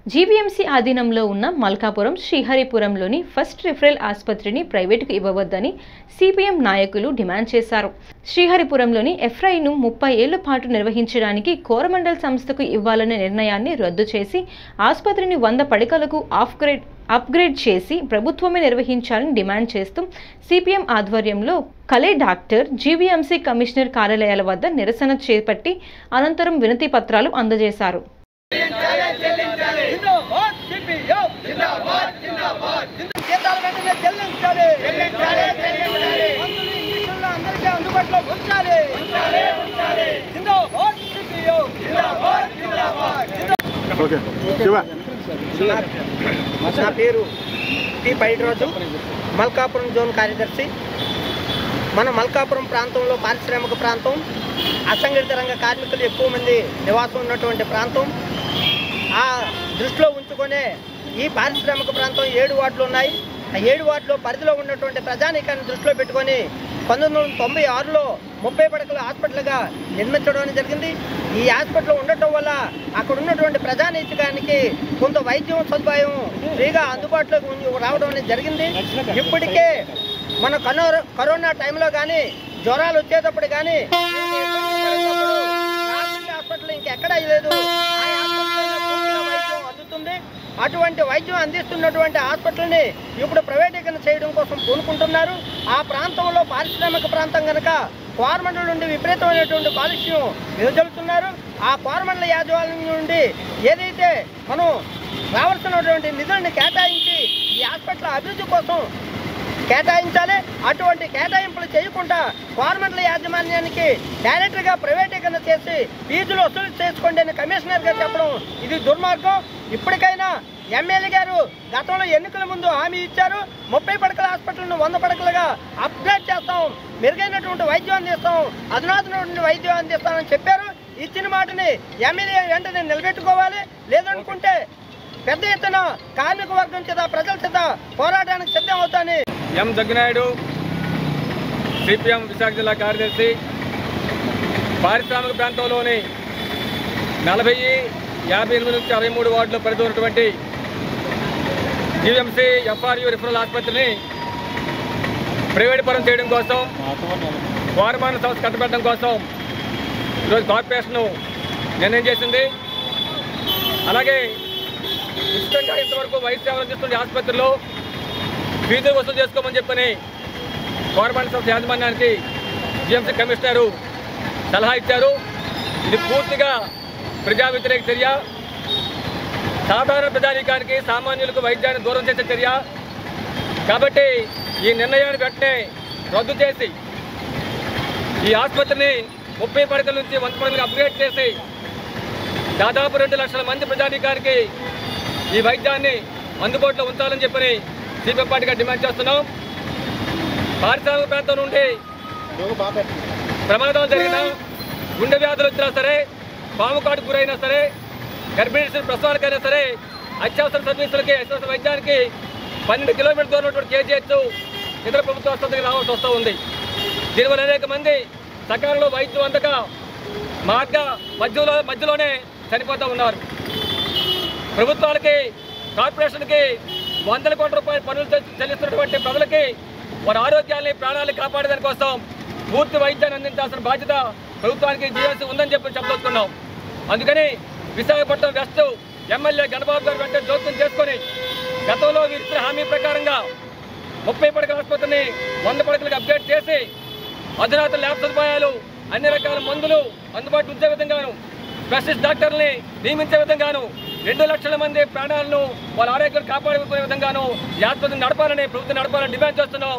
GVMC ఆధీనంలో ఉన్న Malkapuram శ్రీహరిపురంలోని first referral ఆసుపత్రిని ప్రైవేటుకు ఇవ్వవద్దని సిపిఎం నాయకులు డిమాండ్ చేశారు. శ్రీహరిపురంలోని ఎఫ్ఐను 30 ఏళ్ల పాటు నిర్వహించడానికి కోరమండల్ సంస్థకు ఇవ్వాలనే నిర్ణయాన్ని రద్దు చేసి ఆసుపత్రిని 100 పడకలకు అప్గ్రేడ్ చేసి ప్రభుత్వమే నిర్వహించాలని డిమాండ్ చేస్తూ సిపిఎం ఆధ్వర్యంలో కలే డాక్టర్, జీవీఎంసీ కమిషనర్ కార్యాలయాల వద్ద నిరసన చేపట్టి అనంతరం వినతి పత్రాలు అందజేశారు. నా పేరు టి పైడిరాజు, మల్కాపురం జోన్ కార్యదర్శి. మన మల్కాపురం ప్రాంతంలో పారిశ్రామిక ప్రాంతం, అసంఘటిత రంగ కార్మికులు ఎక్కువ మంది నివాసం ఉన్నటువంటి ప్రాంతం. ఆ దృష్టిలో ఉంచుకొనే ఈ పారిశ్రామిక ప్రాంతం 7 వార్డులు ఉన్నాయి. ఆ 7 వార్డులో పరిధిలో ఉన్నటువంటి ప్రజానీకాన్ని దృష్టిలో పెట్టుకొని 1996లో 30 పడకల హాస్పిటల్గా నిర్మించడం జరిగింది. ఈ హాస్పిటల్ ఉండటం వల్ల అక్కడ ఉన్నటువంటి ప్రజానీకానికి కొంత వైద్యం సదుపాయం ఫ్రీగా అందుబాటులోకి రావడం అనేది జరిగింది. ఇప్పటికే మన కరోనా టైంలో కానీ, జ్వరాలు వచ్చేటప్పుడు కానీ హాస్పిటల్ ఇంకెక్కడా లేదు. వైద్యం అందుతుంది. అటువంటి వైద్యం అందిస్తున్నటువంటి హాస్పిటల్ని ఇప్పుడు ప్రైవేటీకరణ చేయడం కోసం పూనుకుంటున్నారు. ఆ ప్రాంతంలో పారిశ్రామిక ప్రాంతం కనుక కోరమండలం నుండి విపరీతమైనటువంటి కాలుష్యం వెదజల్లుతున్నారు. ఆ కోరమండల యాజమాన్యం నుండి ఏదైతే మనం రావాల్సినటువంటి నిధులను కేటాయించి ఈ హాస్పిటల్ అభివృద్ధి కోసం కేటాయించాలి. అటువంటి కేటాయింపులు చేయకుండా కోరమండల యాజమాన్యానికి డైరెక్ట్గా ప్రైవేటీకరణ చేసి ఫీజులు వసూలు చేసుకోండి అని కమిషనర్ గారు చెప్పడం ఇది దుర్మార్గం. ఇప్పటికైనా ఎమ్మెల్యే గారు గతంలో ఎన్నికల ముందు హామీ ఇచ్చారు. 30 పడకల హాస్పిటల్ను 100 పడకలుగా అప్గ్రేడ్ చేస్తాం, మెరుగైనటువంటి వైద్యం అందిస్తాం, అధునాతనటువంటి వైద్యం అందిస్తామని చెప్పారు. ఇచ్చిన మాటని ఎమ్మెల్యే వెంటనే నిలబెట్టుకోవాలి. లేదనుకుంటే పెద్ద ఎత్తున కార్మిక వర్గం చేత, ప్రజల చేత పోరాటానికి సిద్ధం అవుతాని. ఎం జగ్గినాయుడు, సిపిఎం విశాఖ జిల్లా కార్యదర్శి. పారిశ్రామిక ప్రాంతంలోని 40, 58 నుంచి 63 వార్డులో పరిధి ఉన్నటువంటి జీవీఎంసీ ఎఫ్ఆర్యు రిఫరల్ ఆసుపత్రిని ప్రైవేట్ పరం చేయడం కోసం, కోరమండల సంస్థ కట్టబెట్టడం కోసం ఈరోజు కార్పొరేషన్ నిర్ణయం చేసింది. అలాగే ఉచితంగా ఇంతవరకు వైద్య సేవలు అందిస్తున్న ఆసుపత్రిలో ఫీజులు వసూలు చేసుకోమని చెప్పని కోరమండల సంస్థ యాజమాన్యానికి జీఎంసీ కమిషనరు సలహా ఇచ్చారు. ఇది పూర్తిగా ప్రజా వ్యతిరేక చర్య, సాధారణ ప్రజానీకానికి, సామాన్యులకు వైద్యాన్ని దూరం చేసే చర్య. కాబట్టి ఈ నిర్ణయాన్ని వెంటనే రద్దు చేసి ఈ ఆసుపత్రిని 30 పడకల నుంచి 100 పడకలకు అప్గ్రేడ్ చేసి దాదాపు 2 లక్షల మంది ప్రజానీకానికి ఈ వైద్యాన్ని అందుబాటులో ఉంచాలని చెప్పని సిపిఎం పార్టీగా డిమాండ్ చేస్తున్నాం. పారిశ్రామిక ప్రాంతం నుండి ప్రమాదాలు జరిగినా, గుండె వ్యాధులు వచ్చినా సరే, పాము కాటుకు గురైనా సరే, గర్భిణీ ప్రసవాలకైనా సరే, అత్యవసర సర్వీసులకి, అత్యవసర వైద్యానికి 12 కిలోమీటర్ల దూరం ఉన్నటువంటి కేజీహెచ్ ఇతర ప్రభుత్వ ఆసుపత్రికి రావాల్సి వస్తూ ఉంది. దీనివల్ల అనేక మంది సకాలంలో వైద్యం అందక మధ్యలోనే చనిపోతూ ఉన్నారు. ప్రభుత్వాలకి, కార్పొరేషన్కి 100 కోట్ల రూపాయల పనులు చెల్లిస్తున్నటువంటి ప్రజలకి వారి ఆరోగ్యాన్ని, ప్రాణాలను కాపాడేదాని కోసం పూర్తి వైద్యాన్ని అందించాల్సిన బాధ్యత ప్రభుత్వానికి జీవీఎంసీ ఉందని చెప్పదలుచుకున్నాం. అందుకని విశాఖపట్నం వెస్ట్ ఎమ్మెల్యే గణబాబు గారు వెంటనే జోక్యం చేసుకొని గతంలో ఇచ్చిన హామీ ప్రకారంగా 30 పడకల ఆసుపత్రిని 100 పడకలకు అప్గ్రేడ్ చేసి అధునాతన ల్యాబ్ సదుపాయాలు, అన్ని రకాల మందులు అందుబాటులో ఉంచే విధంగాను, స్పెషలిస్ట్ డాక్టర్ని నియమించే విధంగాను, 2 లక్షల మంది ప్రాణాలను, వాళ్ళ ఆరోగ్యాన్ని కాపాడుకునే విధంగాను ఈ ఆసుపత్రిని నడపాలని, ప్రభుత్వం నడపాలని డిమాండ్ చేస్తున్నాం.